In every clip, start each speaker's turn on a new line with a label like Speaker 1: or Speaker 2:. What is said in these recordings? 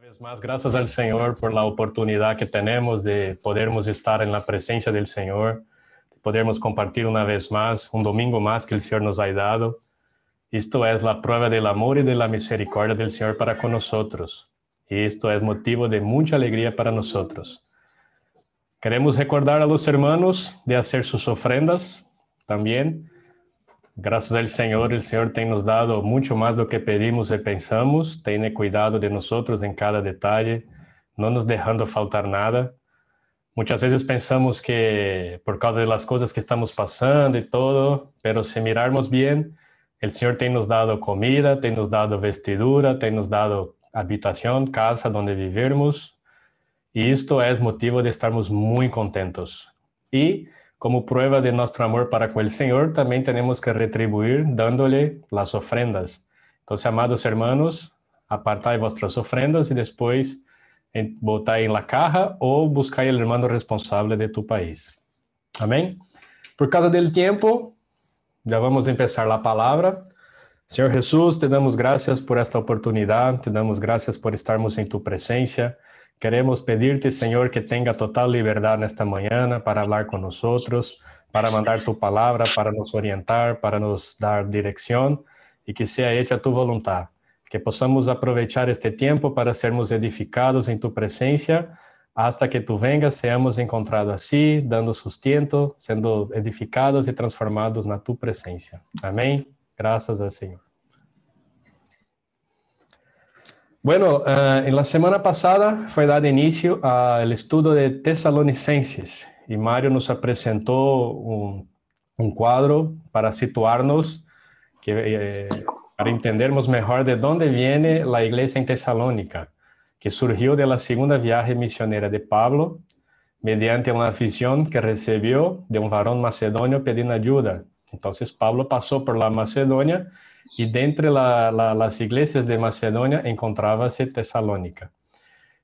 Speaker 1: vez más, gracias al Señor por la oportunidad que tenemos de podermos estar en la presencia del Señor, de podermos compartir una vez más, un domingo más que el Señor nos ha dado. Esto es la prueba del amor y de la misericordia del Señor para con nosotros. Y esto es motivo de mucha alegría para nosotros. Queremos recordar a los hermanos de hacer sus ofrendas también. Gracias al Señor, el Señor tem nos dado mucho más de lo que pedimos y pensamos, tiene cuidado de nosotros en cada detalle, no nos dejando faltar nada. Muchas veces pensamos que por causa de las cosas que estamos pasando y todo, pero si mirarmos bien, el Señor tem nos dado comida, tem nos dado vestidura, tem nos dado habitación, casa donde vivirmos, y esto es motivo de estarmos muy contentos. Y como prueba de nuestro amor para con el Señor, también tenemos que retribuir dándole las ofrendas. Entonces, amados hermanos, apartai vuestras ofrendas y después botai en la caja o buscai el hermano responsable de tu país. Amén. Por causa del tiempo, ya vamos a empezar la palabra. Señor Jesús, te damos gracias por esta oportunidad, te damos gracias por estarmos en tu presencia. Queremos pedirte, Señor, que tenga total libertad en esta mañana para hablar con nosotros, para mandar tu palabra, para nos orientar, para nos dar dirección y que sea hecha tu voluntad. Que possamos aprovechar este tiempo para sermos edificados en tu presencia hasta que tú vengas, seamos encontrados así, dando sustento, siendo edificados y transformados na tu presencia. Amén. Gracias al Señor. Bueno, en la semana pasada fue dado inicio al estudio de Tesalonicenses y Mario nos presentó un cuadro para situarnos, para entendermos mejor de dónde viene la iglesia en Tesalónica, que surgió de la segunda viaje misionera de Pablo, mediante una visión que recibió de un varón macedonio pidiendo ayuda. Entonces Pablo pasó por la Macedonia y de entre las iglesias de Macedonia encontrábase Tesalónica.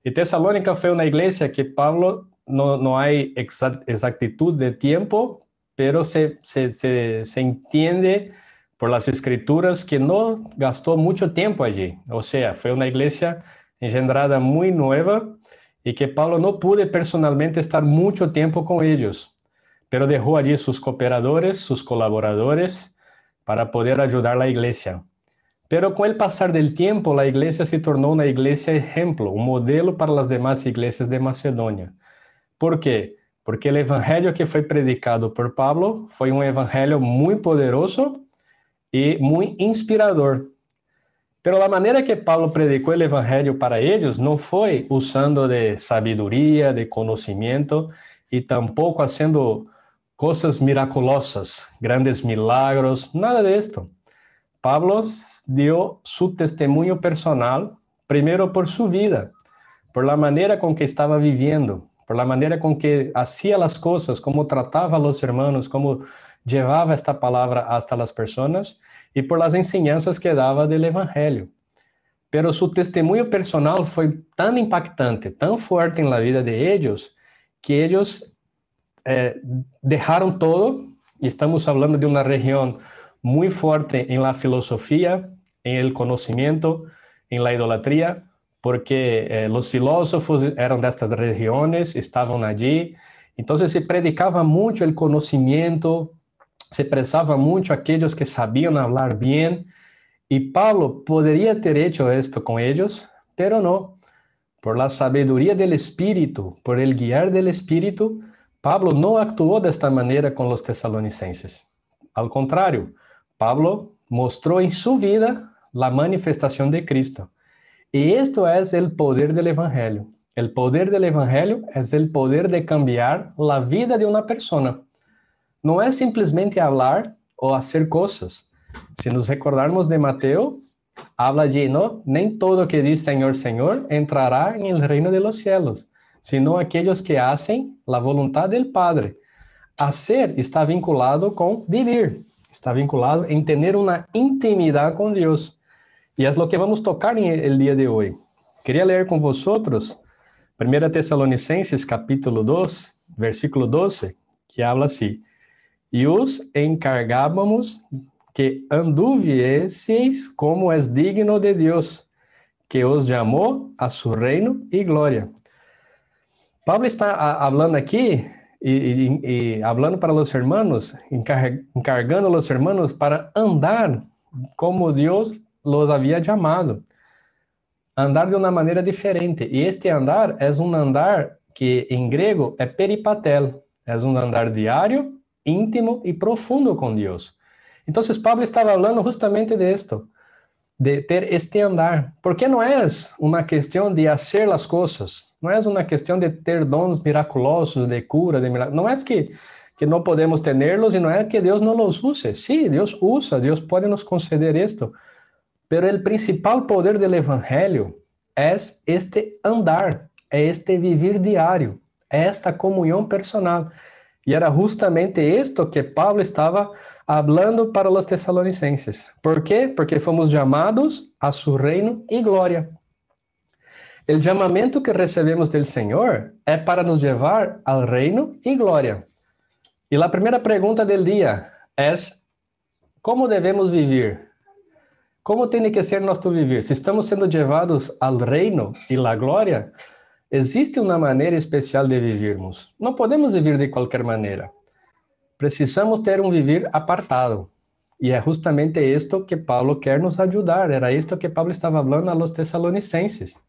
Speaker 1: Y Tesalónica fue una iglesia que Pablo, no hay exactitud de tiempo, pero se entiende por las escrituras que no gastó mucho tiempo allí. O sea, fue una iglesia engendrada muy nueva y que Pablo no pudo personalmente estar mucho tiempo con ellos, pero dejó allí sus cooperadores, sus colaboradores, para poder ayudar a la iglesia. Pero con el pasar del tiempo, la iglesia se tornó una iglesia ejemplo, un modelo para las demás iglesias de Macedonia. ¿Por qué? Porque el evangelio que fue predicado por Pablo fue un evangelio muy poderoso y muy inspirador. Pero la manera que Pablo predicó el evangelio para ellos no fue usando de sabiduría, de conocimiento y tampoco haciendo cosas miraculosas, grandes milagros, nada de esto. Pablo dio su testimonio personal, primero por su vida, por la manera con que estaba viviendo, por la manera con que hacía las cosas, cómo trataba a los hermanos, cómo llevaba esta palabra hasta las personas y por las enseñanzas que daba del evangelio. Pero su testimonio personal fue tan impactante, tan fuerte en la vida de ellos, que ellos dejaron todo, y estamos hablando de una región muy fuerte en la filosofía, en el conocimiento, en la idolatría, porque los filósofos eran de estas regiones, estaban allí, entonces se predicaba mucho el conocimiento, se prezaba mucho a aquellos que sabían hablar bien, y Pablo podría ter hecho esto con ellos, pero no. Por la sabiduría del Espíritu, por el guiar del Espíritu, Pablo no actuó de esta manera con los tesalonicenses. Al contrario, Pablo mostró en su vida la manifestación de Cristo. Y esto es el poder del Evangelio. El poder del Evangelio es el poder de cambiar la vida de una persona. No es simplemente hablar o hacer cosas. Si nos recordarmos de Mateo, habla allí, ¿no? Nem todo que diz Señor, Señor entrará en el reino de los cielos, sino aquellos que hacen la voluntad del Padre. Hacer está vinculado con vivir, está vinculado en tener una intimidad con Dios. Y es lo que vamos a tocar en el día de hoy. Quería leer con vosotros 1 Tesalonicenses capítulo 2, versículo 12, que habla así: E os encargábamos que anduvieseis como es digno de Dios, que os llamó a su reino y gloria. Pablo está hablando aquí y hablando para los hermanos, encargando a los hermanos para andar como Dios los había llamado. Andar de uma maneira diferente. E este andar é um andar que em grego é peripatel. É um andar diário, íntimo e profundo com Deus. Então, Pablo estava falando justamente de esto, de ter este andar. Porque não é uma questão de fazer as coisas, não é uma questão de ter dons miraculosos, de cura, de milagres. Não é que não podemos tê-los e não é que Deus não os use. Sim, Deus usa, Deus pode nos conceder isto. Pero el principal poder del evangelio es este andar, é este vivir diário, é esta comunhão personal. E era justamente esto que Pablo estava hablando para os tessalonicenses. ¿Por quê? Porque fomos chamados a su reino e glória. O chamamento que recebemos del Senhor é para nos levar ao reino e glória. E a primeira pergunta del dia é: como devemos viver? Como tem que ser nosso viver? Se estamos sendo levados ao reino e à glória, existe uma maneira especial de vivermos. Não podemos viver de qualquer maneira. Precisamos ter um viver apartado. E é justamente isto que Paulo quer nos ajudar. Era isto que Paulo estava falando a los tessalonicenses.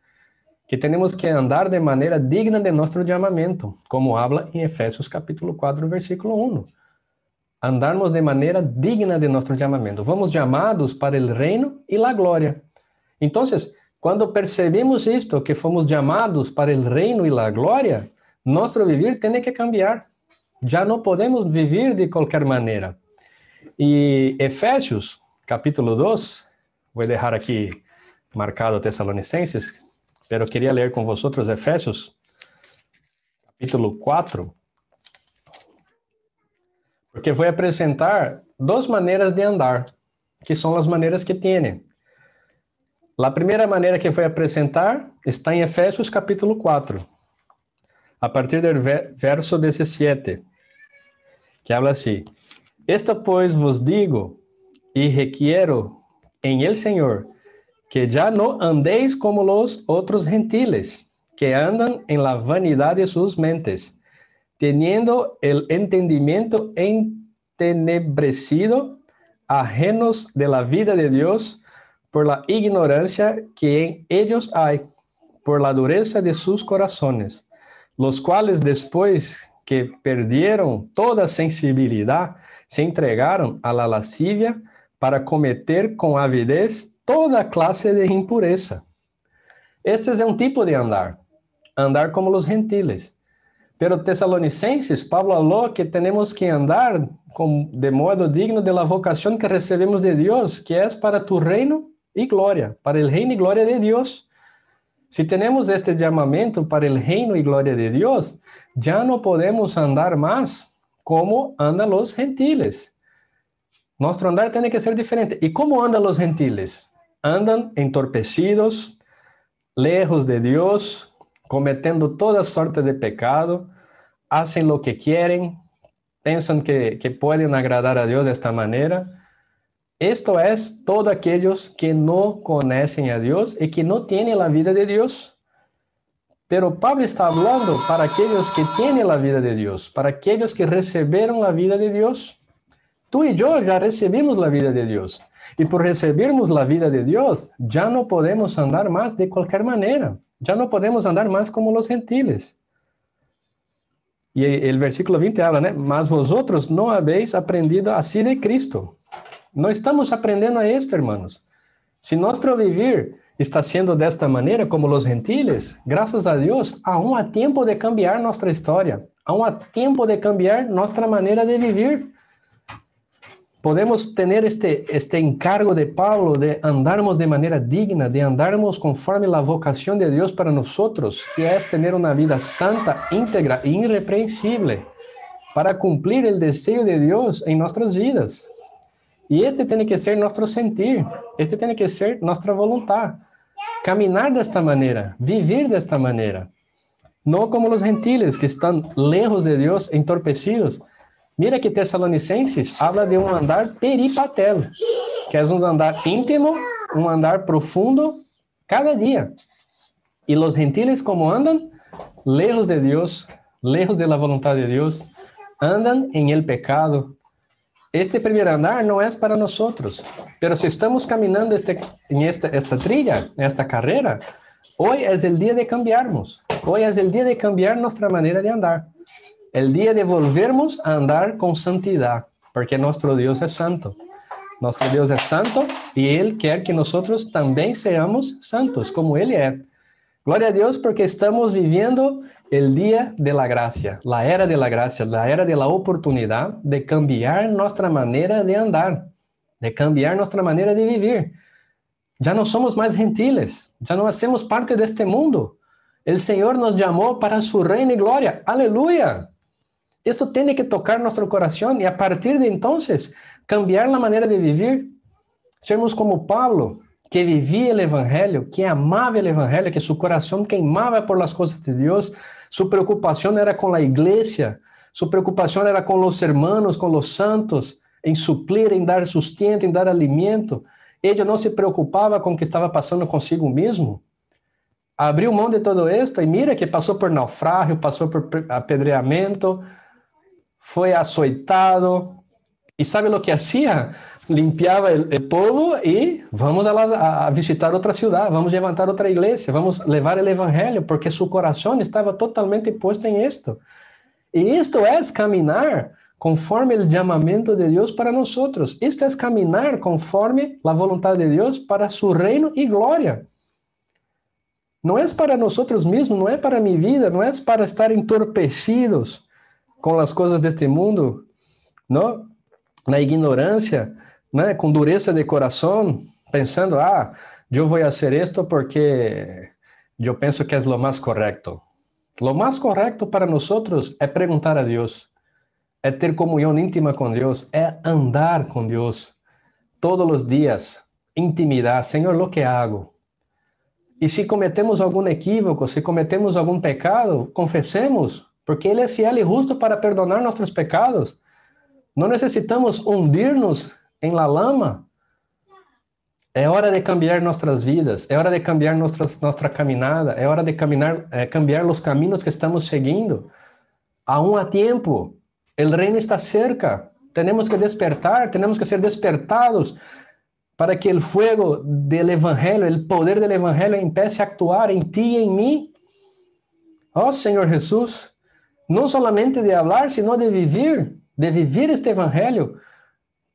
Speaker 1: Que temos que andar de maneira digna de nosso chamamento, como habla em Efésios capítulo 4, versículo 1. Andarmos de maneira digna de nosso chamamento. Fomos chamados para o reino e a glória. Então, quando percebemos isto, que fomos chamados para o reino e a glória, nosso viver tem que cambiar. Já não podemos viver de qualquer maneira. E Efésios, capítulo 2, vou deixar aqui marcado Tessalonicenses, pero queria ler com vocês Efésios, capítulo 4, porque vou apresentar duas maneiras de andar, que são as maneiras que tem. A primeira maneira que vou apresentar está em Efésios capítulo 4, a partir do verso 17, que habla assim: Esta, pois, vos digo e requiero em el Senhor, que já não andéis como los outros gentiles, que andam em la vanidade de sus mentes, teniendo el entendimiento entenebrecido, ajenos de la vida de Dios, por la ignorancia que en ellos hay, por la dureza de sus corazones, los cuales después que perdieron toda sensibilidad, se entregaron a la lascivia para cometer con avidez toda clase de impureza. Este é um tipo de andar, andar como los gentiles. Pero Tessalonicenses, Pablo falou que temos que andar de modo digno de la vocación que recebemos de Deus, que é para tu reino e glória, para el reino e glória de Deus. Se temos este chamamento para el reino e glória de Deus, já não podemos andar mais como andam os gentiles. Nosso andar tem que ser diferente. E como andam os gentiles? Andam entorpecidos, lejos de Deus, cometendo toda sorte de pecado, hacen lo que quieren, piensan que pueden agradar a Dios de esta manera. Esto es todo aquellos que no conocen a Dios y que no tienen la vida de Dios. Pero Pablo está hablando para aquellos que tienen la vida de Dios, para aquellos que recibieron la vida de Dios. Tú y yo ya recibimos la vida de Dios. Y por recibirmos la vida de Dios, ya no podemos andar más de cualquier manera. Já não podemos andar mais como os gentiles. E o versículo 20 habla, né? Mas vosotros não habéis aprendido assim de Cristo. Não estamos aprendendo a esto, hermanos. Se nosso viver está sendo desta maneira como os gentiles, graças a Deus, aún há tempo de cambiar nossa história. Aún há tempo de cambiar nossa maneira de viver. Podemos ter este encargo de Paulo de andarmos de maneira digna, de andarmos conforme a vocação de Deus para nós, que é ter uma vida santa, íntegra e irrepreensível, para cumprir o desejo de Deus em nossas vidas. E este tem que ser nosso sentir, este tem que ser nossa vontade. Caminhar desta maneira, viver desta maneira. Não como os gentiles que estão lejos de Deus, entorpecidos. Mira que Tessalonicenses habla de um andar peripatel, que é um andar íntimo, um andar profundo, cada día. Y los gentiles, como andan lejos de Dios, lejos de la voluntad de Dios, andan en el pecado. Este primer andar no es para nosotros, pero si estamos caminando en esta trilla, en esta carrera, hoy es el día de cambiarnos. Hoy es el día de cambiar nuestra manera de andar. El día de volvernos a andar con santidad, porque nuestro Dios es santo. Nuestro Dios es santo y Él quiere que nosotros también seamos santos, como Él es. Gloria a Dios porque estamos viviendo el día de la gracia, la era de la gracia, la era de la oportunidad de cambiar nuestra manera de andar, de cambiar nuestra manera de vivir. Ya no somos más gentiles, ya no hacemos parte de este mundo. El Señor nos llamó para su reino y gloria. ¡Aleluya! Esto tiene que tocar nuestro corazón y a partir de entonces cambiar la manera de vivir. Sermos como Pablo, que vivía el evangelio, que amaba el evangelio, que su corazón queimaba por las cosas de Dios. Su preocupación era con la iglesia, su preocupación era con los hermanos, con los santos, en suplir, en dar sustento, en dar alimento. Ele não se preocupava com o que estava passando consigo mesmo. Abriu mão de todo esto e mira que passou por naufrágio, passou por apedreamento, foi açoitado. E sabe o que hacía? Limpiava o povo e vamos a visitar outra cidade, vamos levantar outra igreja, vamos levar o evangelho, porque seu coração estava totalmente puesto em esto. E isto é caminhar conforme o chamamento de Deus para nós. Isto é caminhar conforme a vontade de Deus para su reino e glória. Não é para nós mesmos, não é para minha vida, não é para estar entorpecidos com as coisas deste mundo, não? Na ignorância, né? Com dureza de coração, pensando, eu vou fazer isto porque eu penso que é o mais correto. Lo mais correto para nós é perguntar a Deus, é ter comunhão íntima com Deus, é andar com Deus todos os dias, intimidade. Senhor, o que hago? E se cometemos algum equívoco, se cometemos algum pecado, confessemos, porque Ele é fiel e justo para perdonar nossos pecados. Não necessitamos hundir-nos em la lama. É hora de cambiar nossas vidas, é hora de cambiar nossa caminhada, é hora de cambiar os caminhos que estamos seguindo. Aún há tempo, o reino está cerca, temos que despertar, temos que ser despertados para que o fuego del evangelho, o poder del evangelho empiece a actuar em ti e em mim. Oh Senhor Jesus, não solamente de hablar, sino de vivir este evangelho.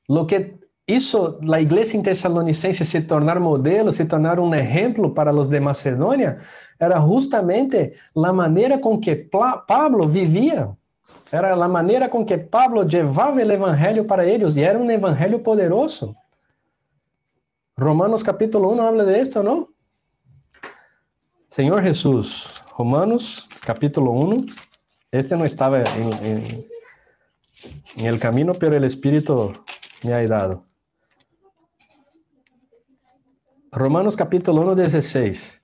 Speaker 1: Lo que hizo la iglesia en Tesalonicense se tornar modelo, se tornar un ejemplo para los de Macedonia, era justamente la manera con que Pablo vivía. Era la manera con que Pablo llevaba el evangelio para ellos, y era un evangelio poderoso. Romanos capítulo 1 habla de esto, ¿no? Señor Jesús, Romanos capítulo 1, este no estaba en el camino, pero el Espíritu me ha dado. Romanos capítulo 1, 16.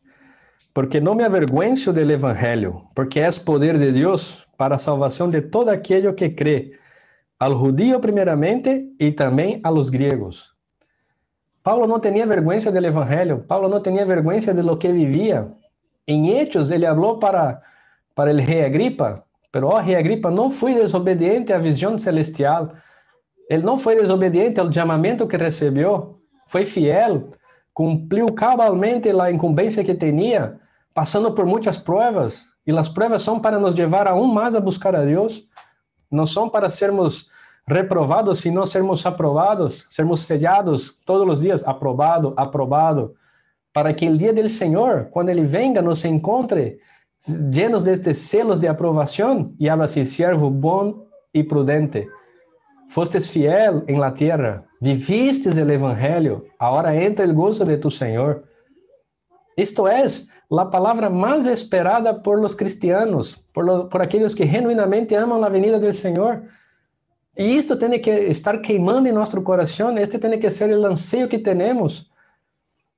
Speaker 1: Porque não me avergüenzo del evangelho, porque es poder de Deus para a salvação de todo aquele que crê, al judío primeiramente e também a los griegos. Paulo não tinha vergüenza del evangelho, Paulo não tinha vergüenza de lo que vivia. Em Hechos, ele falou para el rei Agripa, pero rei Agripa não foi desobediente à visão celestial, ele não foi desobediente ao chamamento que recebeu, foi fiel, cumpriu cabalmente a incumbência que tinha, passando por muitas pruebas, e as pruebas são para nos levar aún mais a buscar a Deus, não são para sermos reprovados, sino sermos aprovados, sermos sellados todos os dias, aprovado, aprovado, para que o dia do Senhor, quando Ele venga, nos encontre llenos destes selos de aprovação, e habla assim, siervo bom e prudente, fostes fiel en la tierra, vivistes el evangelho, ahora entra el gozo de tu Senhor. Isto é a palavra mais esperada por los cristianos, por aqueles que genuinamente amam a venida del Senhor. E isto tem que estar queimando em nosso coração, este tem que ser o anseio que temos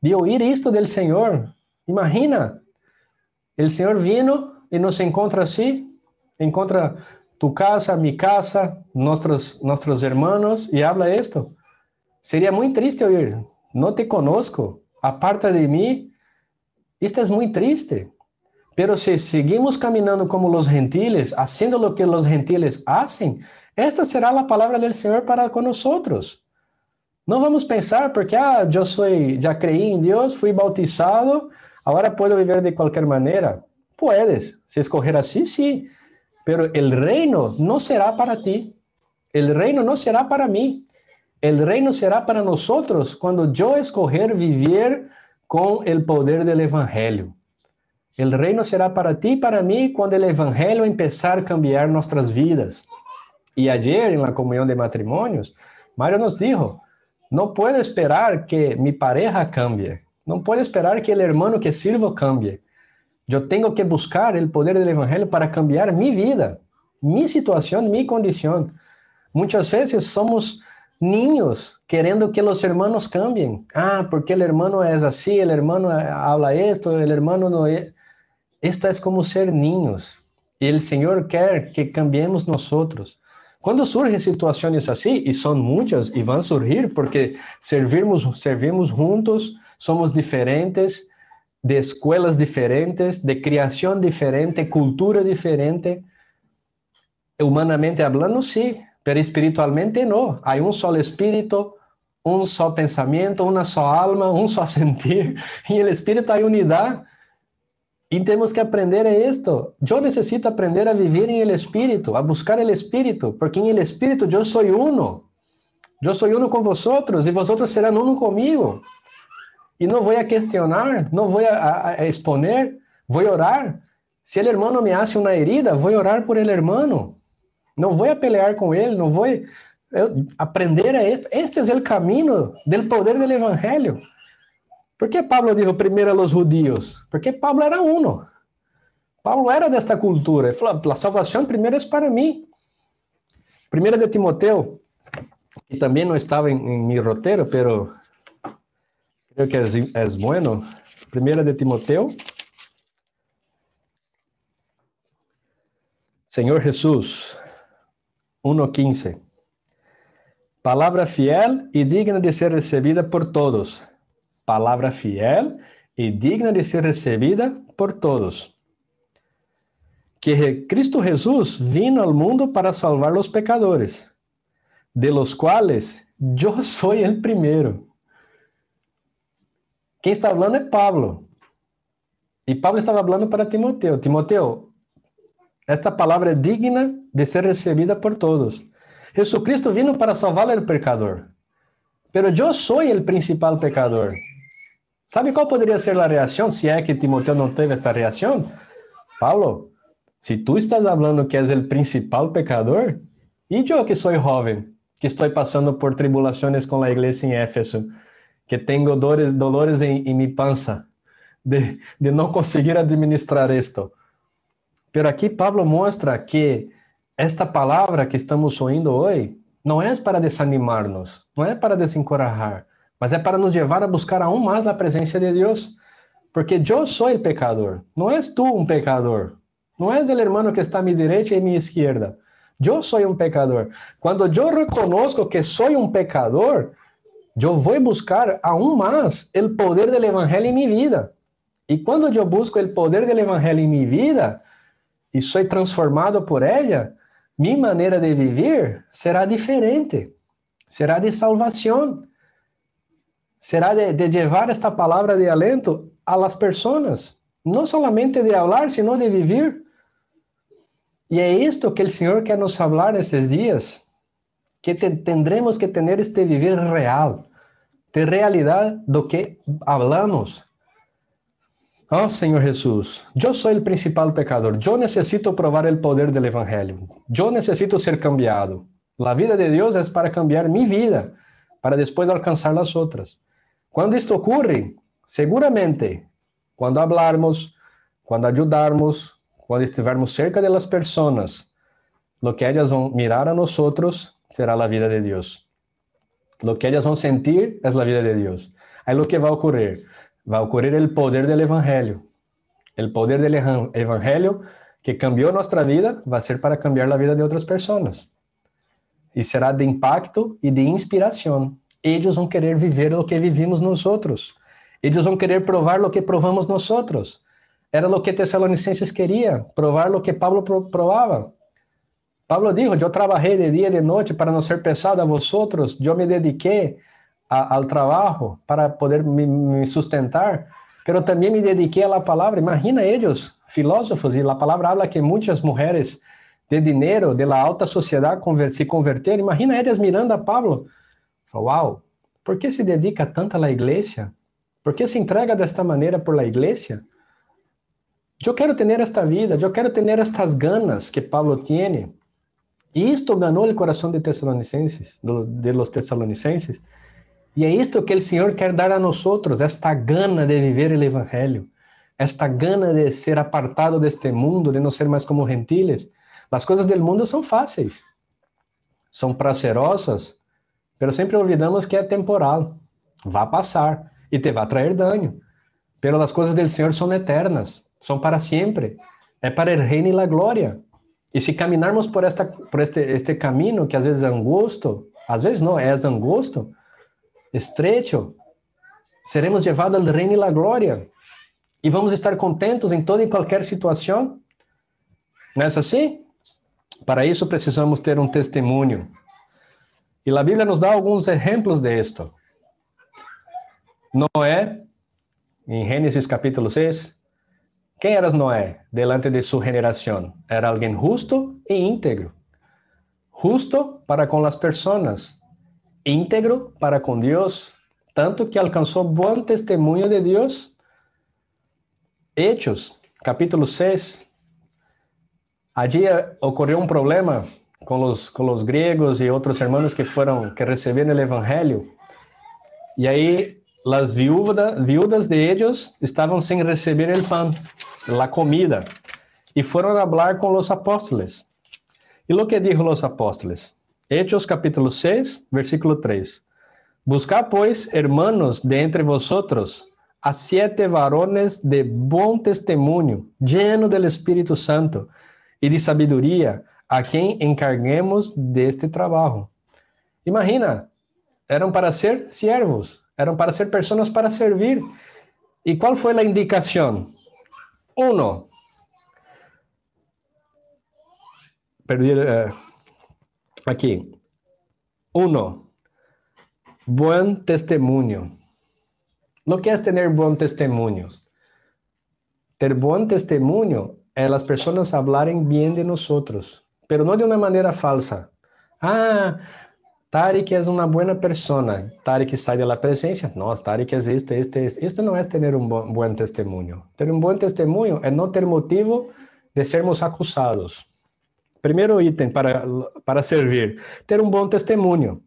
Speaker 1: de ouvir isto del Senhor. Imagina, o Senhor vino e nos encontra assim, encontra tu casa, mi casa, nuestros hermanos, y habla esto. Sería muy triste oír, no te conozco, aparta de mí, Esto es muy triste. Pero si seguimos caminando como los gentiles, haciendo lo que los gentiles hacen, esta será la palabra del Señor para con nosotros. No vamos a pensar porque ya creí en Dios, fui bautizado, ahora puedo vivir de cualquier manera. Puedes, si escoger así, sí, pero el reino no será para ti. El reino no será para mí. El reino será para nosotros cuando yo escoger vivir con el poder del evangelio. El reino será para ti y para mí cuando el evangelio empezar a cambiar nuestras vidas. Y ayer en la comunión de matrimonios, Mario nos dijo, no puedo esperar que mi pareja cambie. No puedo esperar que el hermano que sirvo cambie. Yo tengo que buscar el poder del evangelio para cambiar mi vida, mi situación, mi condición. Muchas veces somos niños queriendo que los hermanos cambien. Porque el hermano es así, el hermano habla esto, el hermano no es... Esto es como ser niños. Y el Señor quiere que cambiemos nosotros. Cuando surgen situaciones así, y son muchas, y van a surgir, porque servimos juntos, somos diferentes, de escuelas diferentes, de criación diferente, cultura diferente. Humanamente hablando, sí, pero espiritualmente no. Hay un solo espíritu, un solo pensamiento, una sola alma, un solo sentir. Y en el espíritu hay unidad. Y tenemos que aprender esto. Yo necesito aprender a vivir en el Espíritu, a buscar el Espíritu, porque en el Espíritu yo soy uno. Yo soy uno con vosotros y vosotros serán uno conmigo. Y no voy a cuestionar, no voy a exponer, voy a orar. Si el hermano me hace una herida, voy a orar por el hermano. No voy a pelear con él, no voy a aprender a esto. Este es el camino del poder del Evangelio. ¿Por qué Pablo dijo primero a los judíos? Porque Pablo era uno. Pablo era de esta cultura. Él falou, la salvación primero es para mí. Primera de Timoteo, y también no estaba en mi rotero, pero creo que es bueno. Primera de Timoteo. Señor Jesús, 1:15. Palabra fiel y digna de ser recibida por todos. Palabra fiel y digna de ser recibida por todos. Que Cristo Jesús vino al mundo para salvar los pecadores, de los cuales yo soy el primero. Quem está hablando es Pablo. Y Pablo estaba hablando para Timoteo. Timoteo, esta palabra es digna de ser recibida por todos. Jesucristo vino para salvar al pecador, pero yo soy el principal pecador. ¿Sabe cuál podría ser la reacción si es que Timoteo no tuvo esta reacción? Pablo, si tú estás hablando que es el principal pecador, y yo que soy joven, que estoy pasando por tribulaciones con la iglesia en Éfeso, que tengo dolores en mi panza, de no conseguir administrar esto. Pero aquí Pablo muestra que esta palabra que estamos oyendo hoy no es para desanimarnos, no es para desencorajar, mas é para nos levar a buscar aún más la presencia de Dios. Porque yo soy el pecador, no es tú un pecador, no es el hermano que está a mi derecha y a mi izquierda. Yo soy un pecador. Cuando yo reconozco que soy un pecador, yo voy a buscar aún más el poder del evangelio en mi vida. Y cuando yo busco el poder del evangelio en mi vida y soy transformado por ella, mi manera de vivir será diferente, será de salvación. Será de llevar esta palabra de aliento a las personas. No solamente de hablar, sino de vivir. Y es esto que el Señor quiere nos hablar estos días. Que tendremos que tener este vivir real. De realidad do que hablamos. Oh, Señor Jesús, yo soy el principal pecador. Yo necesito probar el poder del Evangelio. Yo necesito ser cambiado. La vida de Dios es para cambiar mi vida, para después alcanzar las otras. Cuando esto ocurre, seguramente, cuando hablarmos, cuando ayudarmos, cuando estivermos cerca de las personas, lo que ellas van a mirar a nosotros será la vida de Dios. Lo que ellas van a sentir es la vida de Dios. Ahí lo que va a ocurrir el poder del Evangelio. El poder del Evangelio que cambió nuestra vida va a ser para cambiar la vida de otras personas. Y será de impacto y de inspiración. Ellos vão querer viver o que vivimos nosotros. Ellos van a querer probar lo que probamos nosotros. Era lo que Tesalonicenses quería, probar lo que Pablo probaba. Pablo dijo, yo trabajé de día y de noche para no ser pesado a vosotros, yo me dediqué al trabajo para poder me sustentar, pero también me dediqué a la palabra. Imagina ellos, filósofos, y la palabra habla que muchas mujeres de dinero, de la alta sociedad, se converteram. Imagina ellas mirando a Pablo. Wow, ¿por qué se dedica tanto a la iglesia? ¿Por qué se entrega de esta manera por la iglesia? Yo quiero tener esta vida, yo quiero tener estas ganas que Pablo tiene. Y esto ganó el corazón de los tesalonicenses. Y es esto que el Señor quiere dar a nosotros, esta gana de vivir el Evangelio, esta gana de ser apartado de este mundo, de no ser más como gentiles. Las cosas del mundo son fáciles, son prazerosas, pero siempre olvidamos que es temporal, va a pasar y te va a traer daño. Pero las cosas del Señor son eternas, son para siempre, es para el reino y la gloria. E se caminharmos por este caminho, que às vezes é angosto, às vezes não, é angosto, estreito, seremos levados ao reino e à glória. E vamos estar contentos em toda e qualquer situação. Não é assim? Para isso precisamos ter um testemunho. E a Bíblia nos dá alguns exemplos de esto. Noé, em Gênesis capítulo 6, ¿quem era Noé delante de sua geração? Era alguém justo e íntegro. Justo para com as pessoas, íntegro para com Deus, tanto que alcançou bom testemunho de Deus. Hechos, capítulo 6. Allí ocorreu um problema com os gregos e outros irmãos que receberam o evangelho. E aí as viúvas de ellos estavam sem receber o pão, a comida, e foram a falar com os apóstolos. E lo que dijo los apóstoles? Hechos capítulo 6, versículo 3. Buscad pues, hermanos, de entre vosotros, a 7 varones de bom testemunho, llenos del Espírito Santo e de sabedoria, a quem encarguemos deste trabalho. Imagina, eram para ser siervos, eram para ser pessoas para servir. E qual foi a indicação? Uno, aqui. Uno, buen testemunho. Lo que é ter bom testemunho? Ter bom testemunho é as pessoas hablarem bem de nós, pero não de uma maneira falsa. Ah, Tarek é uma boa pessoa. Tarek sai da presença. Nossa, Tarek é este. Isto não é ter bom testemunho. Ter bom testemunho é não ter motivo de sermos acusados. Primeiro item para servir, ter bom testemunho.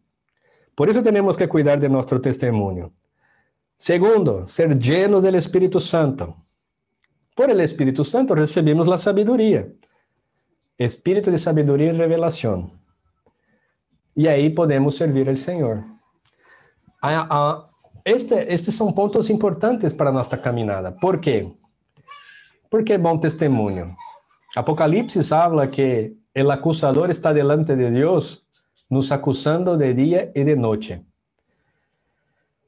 Speaker 1: Por isso temos que cuidar de nosso testemunho. Segundo, ser llenos del Espírito Santo. Por el Espírito Santo recebemos a sabedoria. Espírito de sabedoria e revelação. E aí podemos servir ao Senhor. Estes são pontos importantes para nossa caminhada. ¿Por quê? Porque bom testemunho. Apocalipse habla que o acusador está delante de Deus, nos acusando de dia e de noite.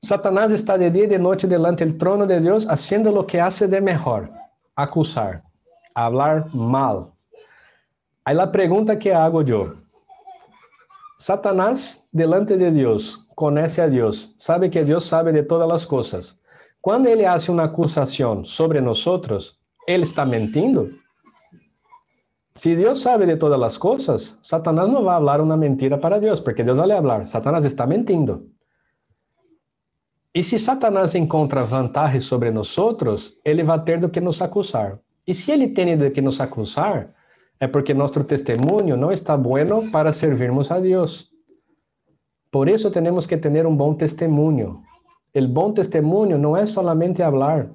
Speaker 1: Satanás está de dia e de noite delante do trono de Deus, haciendo lo que hace de mejor, acusar, hablar mal. Aí a pergunta que hago eu: Satanás, delante de Deus, conhece a Deus, sabe que Deus sabe de todas as coisas. Quando ele hace uma acusação sobre nós, ele está mentindo? Se Deus sabe de todas as coisas, Satanás não vai falar uma mentira para Deus, porque Deus vai falar, Satanás está mentindo. E se Satanás encontra vantagem sobre nós, ele vai ter do que nos acusar. E se ele tem do que nos acusar, é porque nosso testemunho não está bueno para servirmos a Deus. Por isso temos que ter bom testemunho. O bom testemunho não é solamente falar,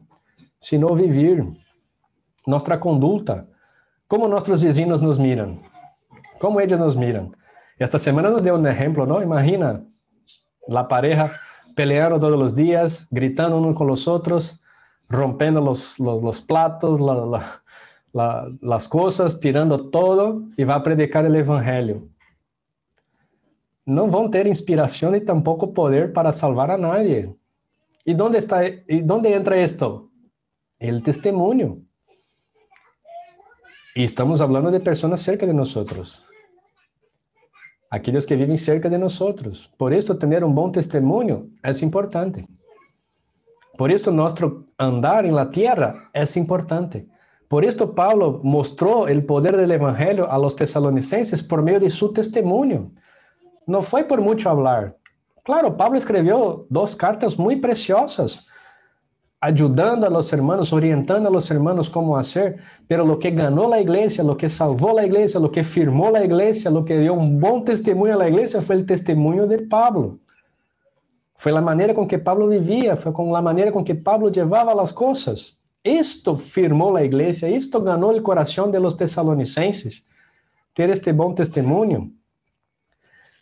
Speaker 1: sino vivir. Nossa conduta, como nossos vizinhos nos miram, como eles nos miram. Esta semana nos deu exemplo, não? Imagina a pareja peleando todos os dias, gritando uns com os outros, rompendo os platos, as coisas, tirando todo, e vai predicar o evangelho. Não vão ter inspiração e tampouco poder para salvar a nadie. ¿Y dónde entra esto? El testimonio. Y estamos hablando de personas cerca de nosotros. Aquellos que viven cerca de nosotros. Por eso tener un buen testimonio es importante. Por eso nuestro andar en la tierra es importante. Por esto Pablo mostró el poder del evangelio a los tesalonicenses por medio de su testimonio. No fue por mucho hablar. Claro, Pablo escribió 2 cartas muy preciosas, ayudando a los hermanos, orientando a los hermanos cómo hacer, pero lo que ganó la iglesia, lo que salvó la iglesia, lo que firmó la iglesia, lo que dio un buen testimonio a la iglesia fue el testimonio de Pablo. Fue la manera con que Pablo vivía, fue con la manera con que Pablo llevaba las cosas. Esto firmó la iglesia, esto ganó el corazón de los tesalonicenses, ter este buen testimonio.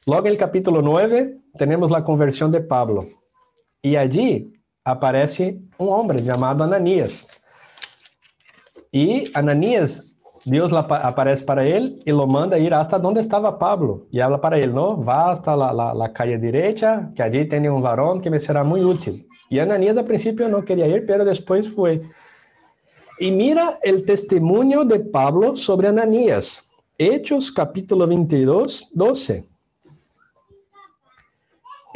Speaker 1: Luego en el capítulo 9 tenemos la conversión de Pablo. Y allí aparece un hombre llamado Ananías. Y Ananías, Dios aparece para él y lo manda ir hasta donde estaba Pablo. Y habla para él, ¿no? Va hasta la calle derecha, que allí tiene un varón que me será muy útil. Y Ananías al principio no quería ir, pero después fue. Y mira el testimonio de Pablo sobre Ananías. Hechos capítulo 22, 12.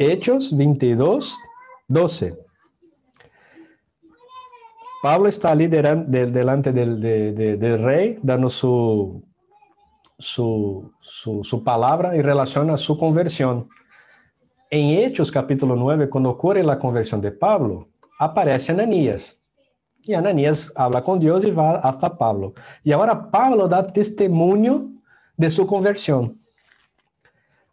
Speaker 1: Hechos 22, 12. Pablo está ali delante del rey, dando su palabra en relación a su conversión. En Hechos capítulo 9, cuando ocurre la conversión de Pablo, aparece Ananías. Y Ananías habla con Dios y va hasta Pablo. Y ahora Pablo da testimonio de su conversión.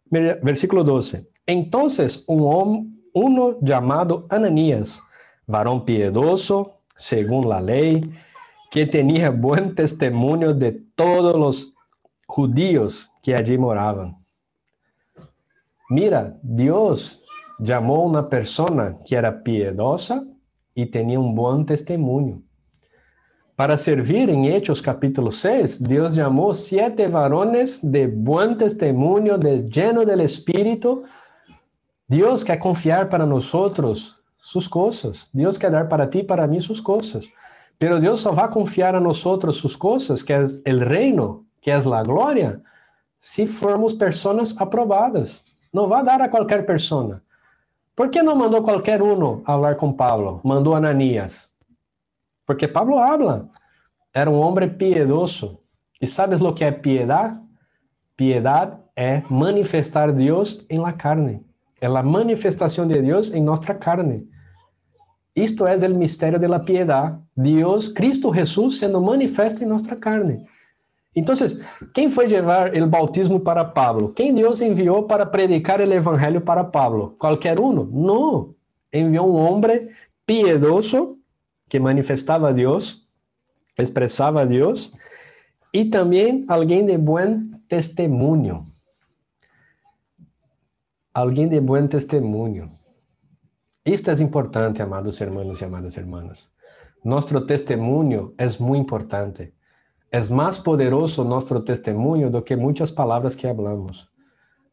Speaker 1: Versículo 12. Entonces uno llamado Ananías, varón piedoso, según la ley, que tenía buen testimonio de todos los judíos que allí moraban. Mira, Dios llamó a una persona que era piedosa y tenía un buen testimonio. Para servir en Hechos capítulo 6, Dios llamó 7 varones de buen testimonio, lleno del Espíritu. Dios quer confiar para nosotros sus cosas. Dios quer dar para ti y para mí sus cosas. Pero Dios só vai confiar a nosotros sus cosas, que es el reino, que es la gloria, si formos personas aprobadas. No va a dar a cualquier persona. ¿Por qué no mandó cualquier uno a hablar con Pablo? Mandó a Ananías. Porque Pablo habla. Era un hombre piedoso. ¿Y sabes lo que es piedad? Piedad es manifestar a Dios en la carne. É a manifestação de Deus em nossa carne. Isto é o mistério da piedade. Deus, Cristo Jesus, sendo manifesto em nossa carne. Então, quem foi levar o bautismo para Pablo? Quem Deus enviou para predicar o evangelho para Pablo? Qualquer um? Não. Enviou um homem piedoso que manifestava a Deus, expressava a Deus, e também alguém de bom testemunho. Alguém de bom testemunho. Isto é importante, amados hermanos e amadas hermanas. Nosso testemunho é muito importante. É mais poderoso nosso testemunho do que muitas palavras que hablamos.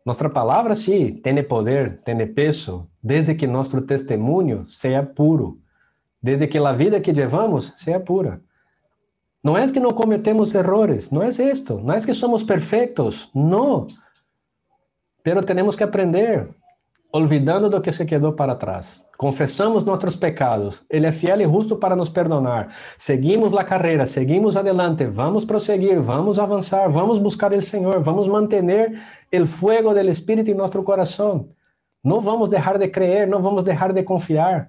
Speaker 1: Nossa palavra, sim, tem poder, tem peso, desde que nosso testemunho seja puro. Desde que a vida que levamos seja pura. Não é que não cometemos errores, não é isto. Não é que somos perfeitos, não. Pero temos que aprender, olvidando do que se quedou para trás. Confessamos nossos pecados. Ele é fiel e justo para nos perdonar. Seguimos a carreira, seguimos adelante. Vamos prosseguir, vamos avançar, vamos buscar o Senhor, vamos manter o fuego del Espírito em nosso coração. Não vamos deixar de creer, não vamos deixar de confiar.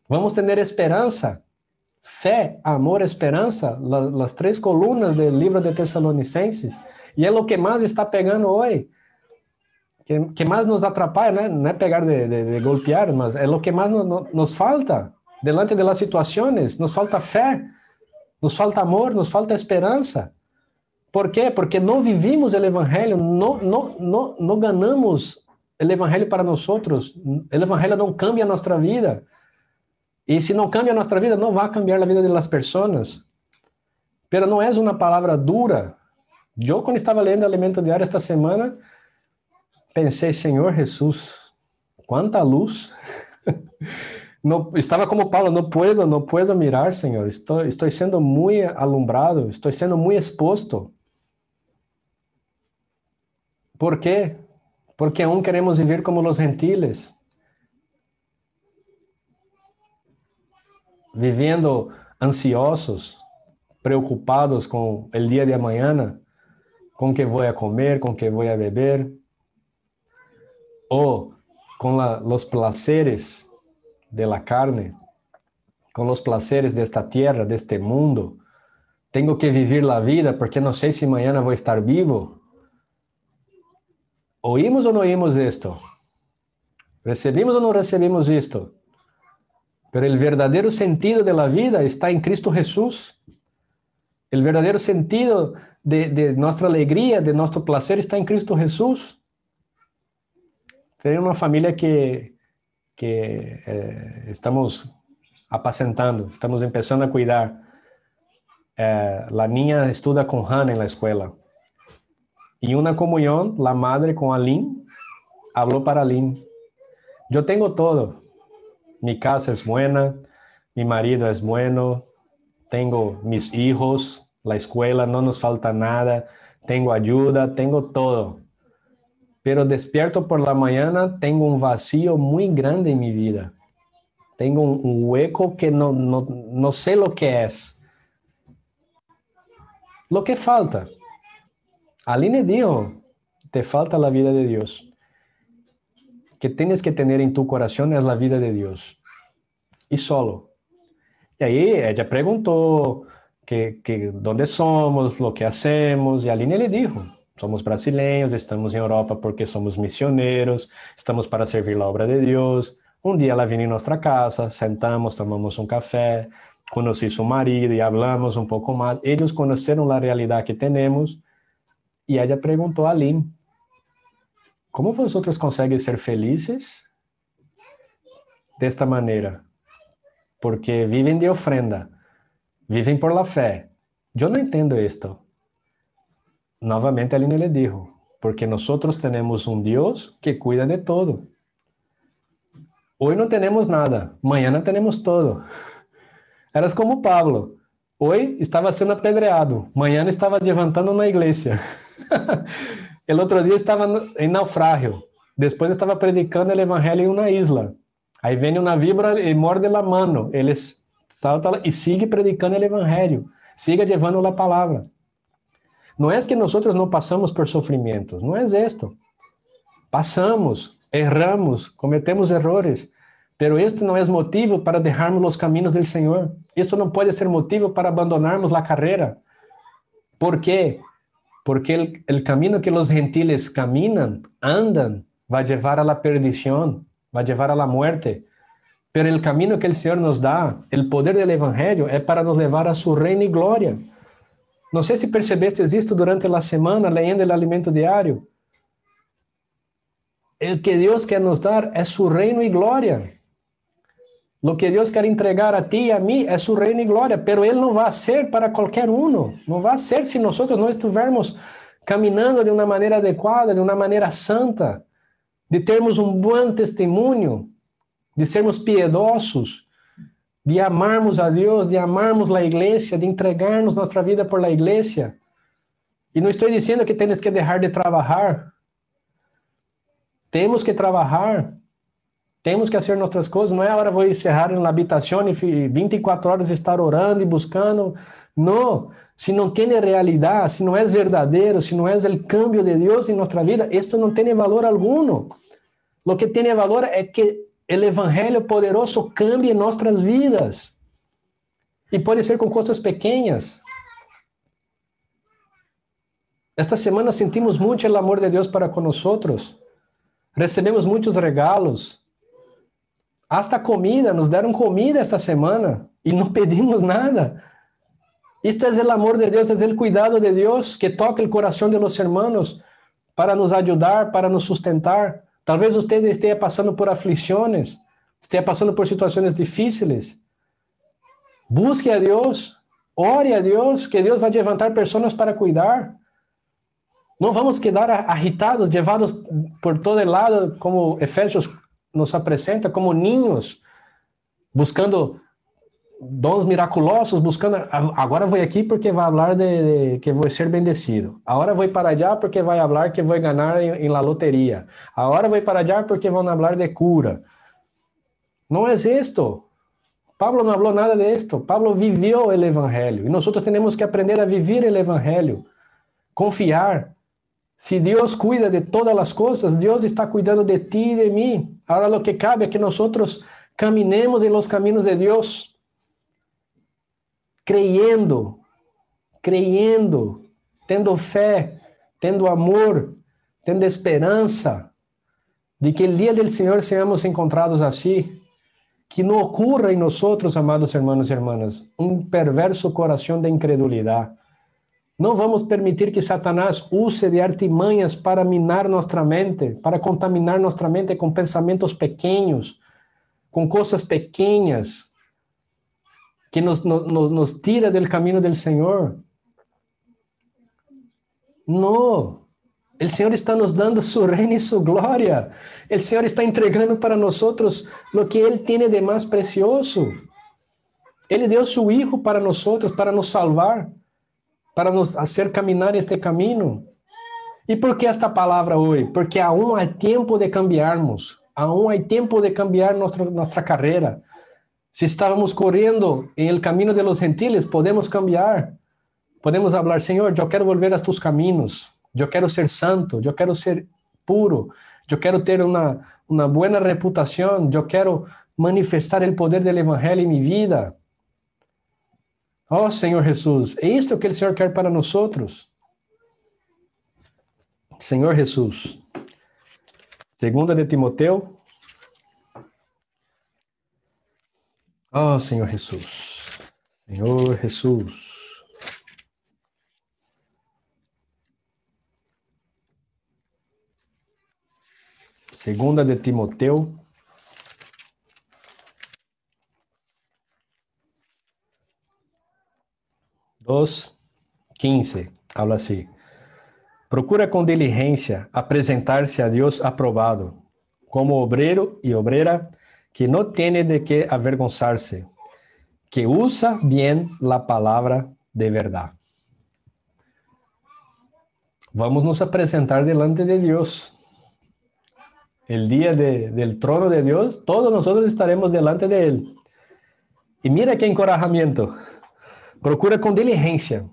Speaker 1: Vamos ter esperança. Fé, amor, esperança, as 3 colunas do livro de Tessalonicenses. E é o que mais está pegando hoje. Que mais nos atrapalha, não é pegar de golpear, mas é o que mais nos falta delante das situações. Nos falta fé, nos falta amor, nos falta esperança. ¿Por quê? Porque não vivimos o evangelho, não ganhamos o evangelho para nós. O evangelho não cambia a nossa vida. E se não cambia a nossa vida, não vai cambiar a vida das pessoas. Pero não é uma palavra dura. Eu, quando estava lendo Alimento Diário esta semana, pensei, Senhor Jesus, quanta luz, No, estaba como Pablo, no puedo mirar, Señor. Estoy siendo muy alumbrado, estoy siendo muy expuesto. ¿Por qué? Porque aún queremos vivir como los gentiles, viviendo ansiosos, preocupados con el día de mañana, con qué voy a comer, con qué voy a beber, o con los placeres de la carne, con los placeres de esta tierra, de este mundo. Tengo que vivir la vida porque no sé si mañana voy a estar vivo. ¿Oímos o no oímos esto? ¿Recibimos o no recibimos esto? Pero el verdadero sentido de la vida está en Cristo Jesús. El verdadero sentido de nuestra alegría, de nuestro placer está en Cristo Jesús. Tengo una familia que estamos apacentando, estamos empezando a cuidar. La niña estuda con Hannah en la escuela. Y una comunión, la madre con Aline, habló para Aline. Yo tengo todo. Mi casa es buena, mi marido es bueno, tengo mis hijos, la escuela, no nos falta nada, tengo ayuda, tengo todo. Pero despierto por la mañana, tengo un vacío muy grande en mi vida. Tengo un hueco que no sé lo que es. Lo que falta. Aline dijo, te falta la vida de Dios. Que tienes que tener en tu corazón es la vida de Dios. Y solo. Y ahí ella preguntó que dónde somos, lo que hacemos, y Aline le dijo, somos brasileños, estamos en Europa porque somos misioneros, estamos para servir la obra de Dios. Un día ela vino en nuestra casa, sentamos, tomamos un café, conocí su marido y hablamos un poco más. Ellos conocieron la realidad que tenemos y ella preguntó a Aline, ¿cómo vosotros conseguem ser felizes desta maneira? Porque vivem de ofrenda, vivem por la fé. Eu não entendo esto. Novamente Aline le dijo, porque nosotros tenemos un Dios que cuida de todo. Hoy no tenemos nada, mañana tenemos todo. Eras como Pablo. Hoy estaba siendo apedreado, mañana estaba levantando una iglesia. El otro día estaba en naufragio, después estaba predicando el evangelio en una isla. Aí vem uma víbora e morde la mano, ele salta e sigue predicando el evangelio, sigue llevando la palabra. Não é que nós não passamos por sofrimentos, não é esto. Passamos, erramos, cometemos errores, pero esto não é motivo para dejarmos os caminhos do Senhor. Isso não pode ser motivo para abandonarmos a carreira. ¿Por quê? Porque o caminho que os gentiles caminham, andam, vai levar a la perdição, vai levar a la muerte. Pero o caminho que o Senhor nos dá, o poder do evangelho, é para nos levar a su reino e glória. Não sei se percebestes isto durante a semana, leyendo o alimento diário. O que Deus quer nos dar é su reino e glória. O que Deus quer entregar a ti e a mim é su reino e glória, pero Ele não vai ser para qualquer um. Não vai ser se nós não estivermos caminhando de uma maneira adequada, de uma maneira santa, de termos um bom testemunho, de sermos piedosos, de amarmos a Deus, de amarmos a igreja, de entregarmos nossa vida por la igreja. E não estou dizendo que tens que deixar de trabalhar. Temos que trabalhar. Temos que fazer nossas coisas. Não é agora vou encerrar na habitação e 24 horas estar orando e buscando. Não. Se não tem realidade, se não é verdadeiro, se não é o cambio de Deus em nossa vida, isto não tem valor algum. O que tem valor é que o evangelho poderoso cambie nossas vidas. E pode ser com coisas pequenas. Esta semana sentimos muito o amor de Deus para conosco. Recebemos muitos regalos. Hasta comida, nos deram comida esta semana e não pedimos nada. Isto é o amor de Deus, é o cuidado de Deus que toca o coração de los hermanos para nos ajudar, para nos sustentar. Talvez você esteja passando por aflições, esteja passando por situações difíceis. Busque a Deus, ore a Deus, que Deus vai levantar pessoas para cuidar. Não vamos quedar agitados, levados por todo lado, como Efésios nos apresenta, como niños, buscando dons miraculosos, buscando, agora vou aqui porque vai falar de que vou ser bendecido. Agora vou para allá porque vai falar que vou ganhar em la loteria. Agora vou para allá porque vão falar de cura. Não é isto. Pablo não falou nada de esto. Pablo vivió el evangelio. E nós temos que aprender a vivir el evangelio. Confiar. Se Deus cuida de todas as coisas, Deus está cuidando de ti e de mim. Agora, o que cabe é que nós caminemos em los caminos de Deus. Creyendo, tendo fé, tendo amor, tendo esperança de que o dia do Senhor seamos encontrados assim, que não ocorra em nós, amados irmãos e irmãs, perverso coração de incredulidade. Não vamos permitir que Satanás use de artimanhas para minar nossa mente, para contaminar nossa mente com pensamentos pequenos, com coisas pequenas, que nos tira del caminho del Senhor. Não. O Senhor está nos dando su reino e su glória. O Senhor está entregando para nós lo que Ele tem de mais precioso. Ele deu su Hijo para nós, para nos salvar, para nos fazer caminhar este caminho. E por que esta palavra hoje? Porque aún há tempo de cambiarmos. Aún há tempo de cambiar nossa carreira. Se estávamos correndo em el caminho de los gentiles, podemos cambiar. Podemos falar, Senhor, eu quero volver a tus caminhos. Eu quero ser santo, eu quero ser puro. Eu quero ter uma boa reputação. Eu quero manifestar o poder do evangelho em minha vida. Oh, Senhor Jesus, é isto que o Senhor quer para nós. Senhor Jesus. Segunda de Timoteo. Oh, Senhor Jesus. Senhor Jesus. Segunda de Timoteo. 2:15. Habla assim. Procura com diligência apresentar-se a Deus aprobado, como obreiro e obreira que não tem de que avergonzar-se, que usa bem a palavra de verdade. Vamos nos apresentar delante de Deus. El dia del trono de Deus, todos nós estaremos delante de Ele. E mira que encorajamiento. Procura com diligência.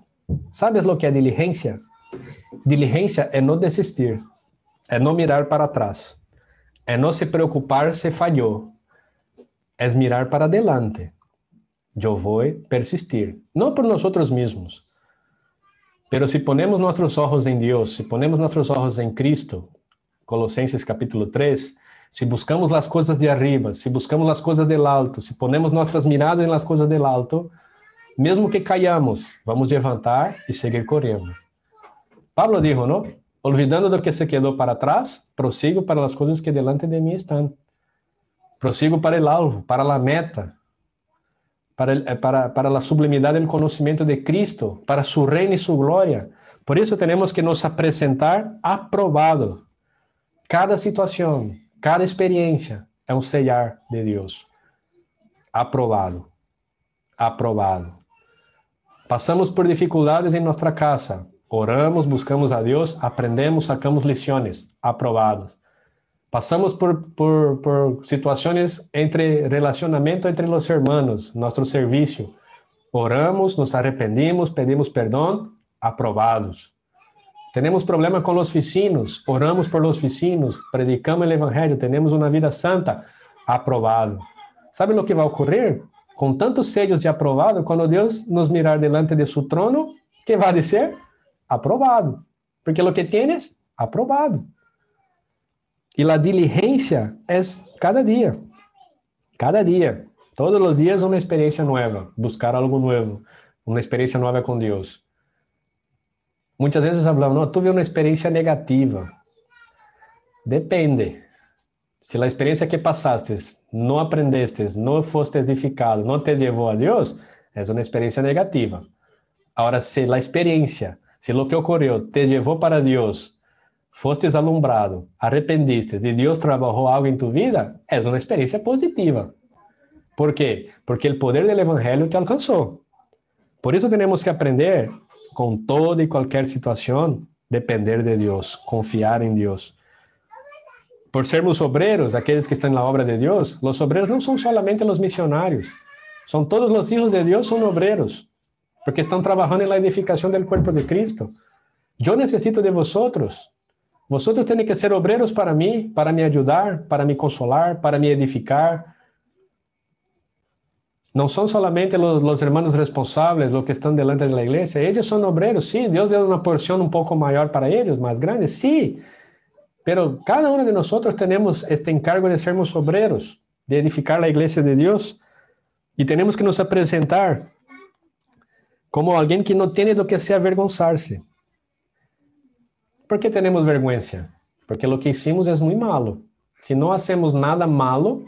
Speaker 1: ¿Sabes lo que é diligência? Diligência é não desistir, é não mirar para trás, é não se preocupar se falhou, é mirar para adelante. Eu vou persistir, não por nós mesmos, pero si ponemos nossos olhos em Deus, si ponemos nossos olhos em Cristo, Colossenses capítulo 3, si buscamos as coisas de arriba, si buscamos as coisas del alto, si ponemos nossas miradas nas coisas del alto, mesmo que caiamos, vamos levantar e seguir correndo. Pablo dijo, ¿no? Olvidando do que se quedou para trás, prossigo para as coisas que delante de mim estão. Prossigo para o alvo, para a meta, para a sublimidade do conhecimento de Cristo, para su reino e su glória. Por isso temos que nos apresentar aprobado. Cada situação, cada experiência é sellar de Deus. Aprovado. Aprovado. Passamos por dificuldades em nossa casa. Oramos, buscamos a Deus, aprendemos, sacamos lições. Aprovados. Passamos por situações entre relacionamento entre os hermanos, nosso serviço. Oramos, nos arrependimos, pedimos perdão. Aprovados. Temos problema com os vecinos, oramos por los vecinos, predicamos o evangelho, temos uma vida santa. Aprovado. Sabe o que vai ocorrer? Com tantos sellos de aprovado, quando Deus nos mirar delante de su trono, que vai dizer? Aprovado. Porque o que tienes, aprovado. E a diligência é cada dia. Cada dia. Todos os dias uma experiência nova. Buscar algo novo. Uma experiência nova com Deus. Muitas vezes falamos, não, tuve uma experiência negativa. Depende. Se a experiência que passaste não aprendeste, não foste edificado, não te levou a Deus, é uma experiência negativa. Agora, se a experiência, se o que ocorreu te levou para Deus, fostes alumbrado, arrependiste e Deus trabalhou algo em tu vida, é uma experiência positiva. ¿Por qué? Porque el poder del evangelio te alcanzó. Por eso tenemos que aprender con toda y cualquier situación, depender de Dios, confiar en Dios. Por sermos obreros, aquellos que están en la obra de Dios, los obreros no son solamente los misionarios, son todos los hijos de Dios, son obreros, porque están trabajando en la edificación del cuerpo de Cristo. Yo necesito de vosotros. Vosotros tienen que ser obreros para me ayudar, para me consolar, para me edificar. No son solamente los hermanos responsables, los que están delante de la iglesia. Ellos son obreros, sí. Dios dio una porción un poco mayor para ellos, más grande, sí. Pero cada uno de nosotros tenemos este encargo de sermos obreros, de edificar la iglesia de Dios. Y tenemos que nos presentar como alguien que no tiene de qué se avergonzarse. ¿Por qué tenemos vergüenza? Porque lo que hicimos es muy malo. Si no hacemos nada malo,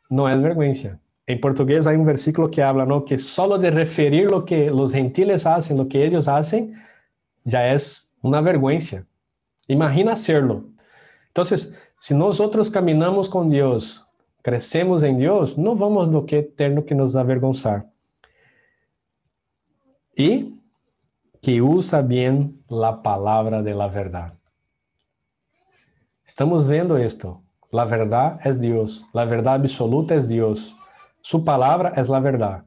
Speaker 1: no es vergüenza. En portugués hay un versículo que habla, ¿no? Que solo de referir lo que los gentiles hacen, lo que ellos hacen, ya es una vergüenza. Imagina hacerlo. Entonces, si nosotros caminamos con Dios, crecemos en Dios, no vamos do que ter que nos avergonzar. Y que usa bien la palabra de la verdad. Estamos vendo esto. La verdad es Dios. La verdad absoluta es Dios. Su palabra es la verdad.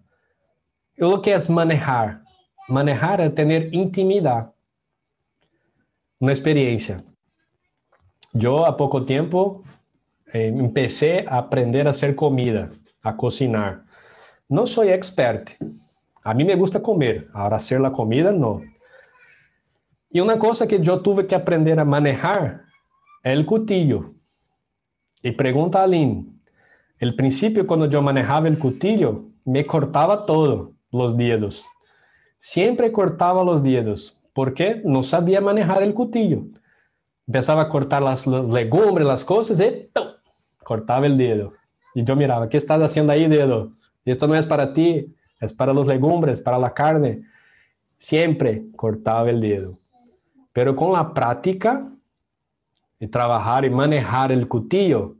Speaker 1: Y lo que es manejar? Manejar es tener intimidad. Una experiencia. Yo a poco tiempo empecé a aprender a hacer comida, a cocinar. No soy experto. A mí me gusta comer. Ahora hacer la comida, no. Y una cosa que yo tuve que aprender a manejar es el cuchillo. Y pregunta a Aline. El principio, cuando yo manejaba el cuchillo, me cortaba todo, los dedos. Siempre cortaba los dedos, porque no sabía manejar el cuchillo. Empezaba a cortar las legumbres, las cosas, y ¡pum! Cortaba el dedo. Y yo miraba, ¿qué estás haciendo ahí, dedo? Esto no es para ti, es para los legumbres, para la carne. Siempre cortaba el dedo. Pero con la práctica de trabajar y manejar el cuchillo,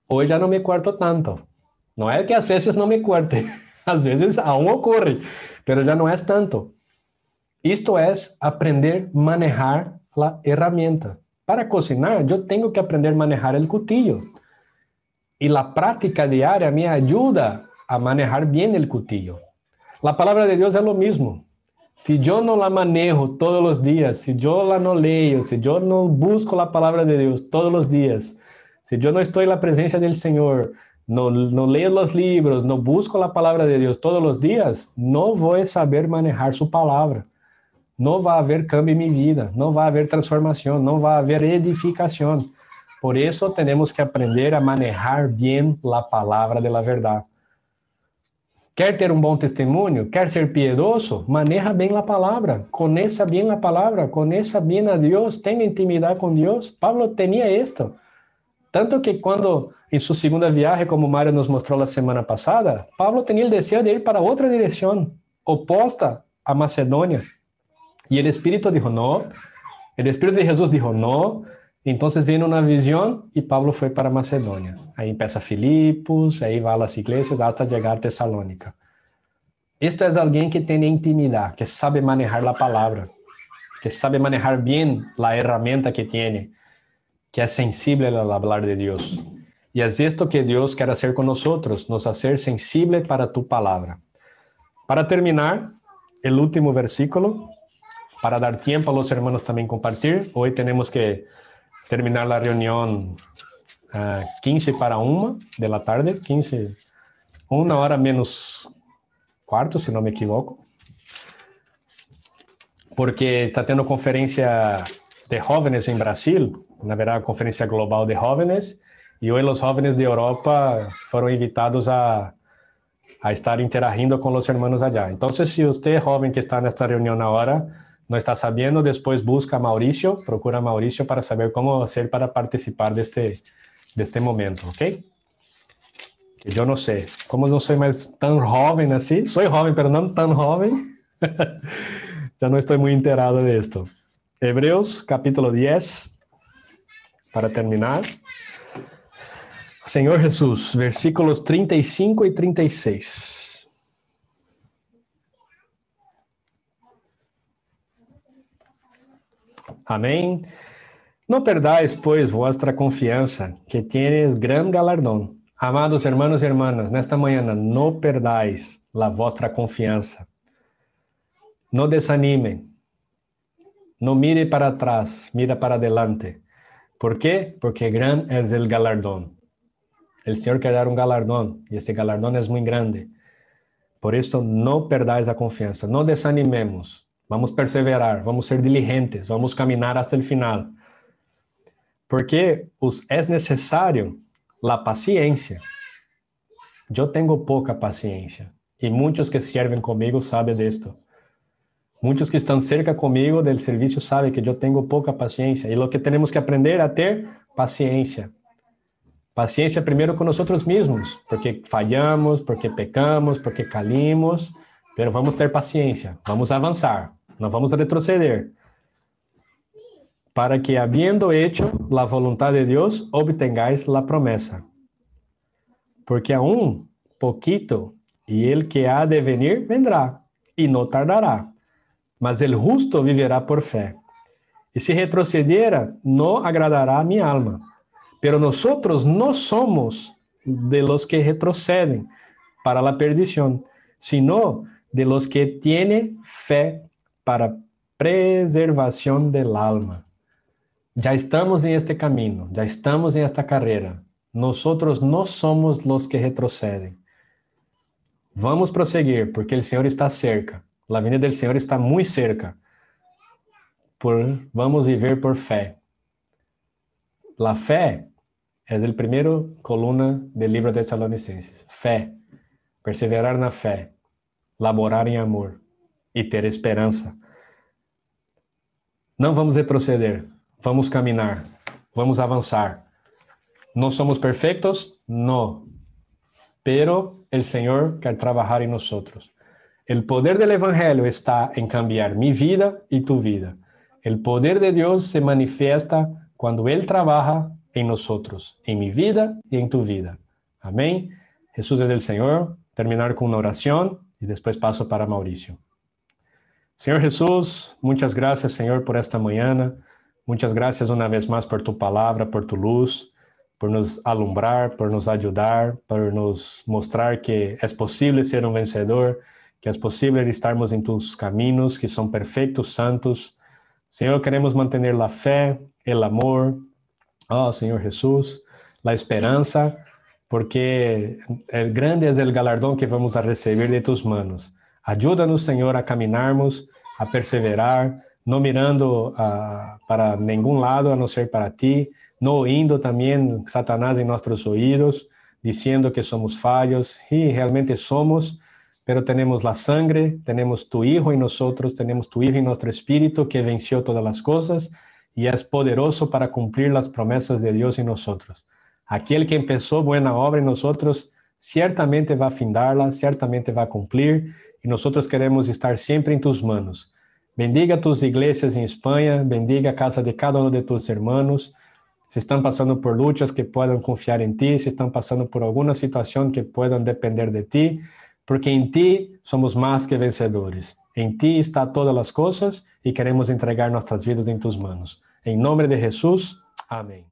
Speaker 1: hoy ya no me corto tanto. No es que a veces no me corte, a veces aún ocurre, pero ya no es tanto. Esto es aprender a manejar la herramienta. Para cocinar, yo tengo que aprender a manejar el cuchillo. Y la práctica diaria me ayuda a manejar bien el cuchillo. La palabra de Dios es lo mismo. Si yo no la manejo todos los días, si yo la no leo, si yo no busco la palabra de Dios todos los días, si yo no estoy en la presencia del Señor, no leo los libros, no busco la palabra de Dios todos los días, no voy a saber manejar su palabra. No va a haber cambio en mi vida, no va a haber transformación, no va a haber edificación. Por eso tenemos que aprender a manejar bien la palabra de la verdad. Quer ter um bom testemunho? Quer ser piedoso? Maneja bem a palavra, conheça bem a palavra, conheça bem a Deus, tenha intimidade com Deus. Pablo tinha esto. Tanto que quando, em sua segunda viagem, como Mário nos mostrou na semana passada, Pablo tinha o desejo de ir para outra direção, oposta a Macedônia. E o Espírito dijo, no. O Espírito de Jesus dijo, no. Então veio uma visão e Pablo foi para Macedônia. Aí empieza Filipos, aí vai às igrejas hasta chegar a Tesalônica. Isto é alguém que tem intimidade, que sabe manejar a palavra, que sabe manejar bem a herramienta que tem, que é sensível ao falar de Deus. E é isto que Deus quer fazer com nós, nos fazer sensible para tu palavra. Para terminar, o último versículo, para dar tempo a los hermanos também compartilhar. Hoje temos que terminar a reunião 15 para 1 de la tarde, 15, 1 hora menos cuarto, se não me equivoco, porque está tendo conferência de jóvenes em Brasil, na verdade, conferência global de jóvenes, e hoje os jóvenes de Europa foram invitados a estar interagindo com os hermanos allá. Então, se você é jovem que está nesta reunião agora, não está sabendo, depois busca a Mauricio, procura a Mauricio para saber como fazer para participar deste momento, ok? Que eu não sei, como não sou mais tão jovem assim, sou jovem, mas não tão jovem, já não estou muito inteirado disto. Hebreus, capítulo 10, para terminar. Senhor Jesus, versículos 35 e 36. Amém. No perdáis, pues, vuestra confiança, que tienes gran galardón. Amados hermanos e hermanas, nesta manhã, no perdáis la vuestra confiança. No desanimem. No mire para atrás, mira para adelante. ¿Por quê? Porque gran es el galardón. El Señor quer dar un galardón, y este galardón es muy grande. Por isso, não perdáis a confiança, não desanimemos, vamos perseverar, vamos ser diligentes, vamos caminhar até o final. Porque é necessário a paciência. Eu tenho pouca paciência, e muitos que servem comigo sabem disto. Muitos que estão cerca comigo do serviço sabem que eu tenho pouca paciência, e o que temos que aprender a ter paciência. Paciência primeiro com nós mesmos, porque falhamos, porque pecamos, porque caímos, mas vamos ter paciência, vamos avançar, não vamos retroceder. Para que, habiendo hecho la voluntad de Dios, obtengáis la promesa. Porque aún poquito, y el que ha de venir, vendrá, y no tardará. Mas el justo viverá por fe. Y si retrocediera, no agradará a mi alma. Pero nosotros no somos de los que retroceden para la perdición, sino de los que tienen fe para preservación del alma. Ya estamos en este camino, ya estamos en esta carrera. Nosotros no somos los que retroceden. Vamos prosseguir, porque el Señor está cerca. La venida del Señor está muy cerca. Vamos vivir por fe. La fe é a primeira coluna do livro de Tessalonicenses. Fé, perseverar na fé, laborar em amor e ter esperança. Não vamos retroceder, vamos caminhar, vamos avançar. Não somos perfeitos? Não. Pero el Señor quer trabalhar em nós. O poder do Evangelho está em cambiar minha vida e tu vida. O poder de Deus se manifesta quando Ele trabalha em nosotros, em mi vida e em tu vida. Amém? Jesús es el Señor. Terminar com uma oração e depois passo para Mauricio. Senhor Jesús, muitas graças, Senhor, por esta manhã. Muitas graças uma vez mais por tu palavra, por tu luz, por nos alumbrar, por nos ajudar, por nos mostrar que é possível ser um vencedor, que é possível estarmos em tus caminhos, que são perfeitos, santos. Senhor, queremos manter a fé, o amor, oh, Senhor Jesús, la esperança, porque el grande es el galardón que vamos a recibir de tus manos. Ajuda-nos, Senhor, a caminharmos, a perseverar, não mirando para nenhum lado a não ser para ti, não ouvindo também Satanás em nossos ouvidos, dizendo que somos falhos, e realmente somos, pero tenemos la sangre, tenemos tu Hijo en nosotros, tenemos tu Hijo en nuestro espíritu que venció todas las cosas, y es poderoso para cumplir las promesas de Dios en nosotros. Aquel que empezó buena obra en nosotros, ciertamente va a findarla, ciertamente va a cumplir, y nosotros queremos estar siempre en tus manos. Bendiga tus iglesias en España, bendiga a casa de cada uno de tus hermanos. Si están pasando por luchas, que puedan confiar en ti, si están pasando por alguna situación, que puedan depender de ti, porque en ti somos más que vencedores. En ti está todas las cosas y queremos entregar nuestras vidas en tus manos. En nombre de Jesús, amén.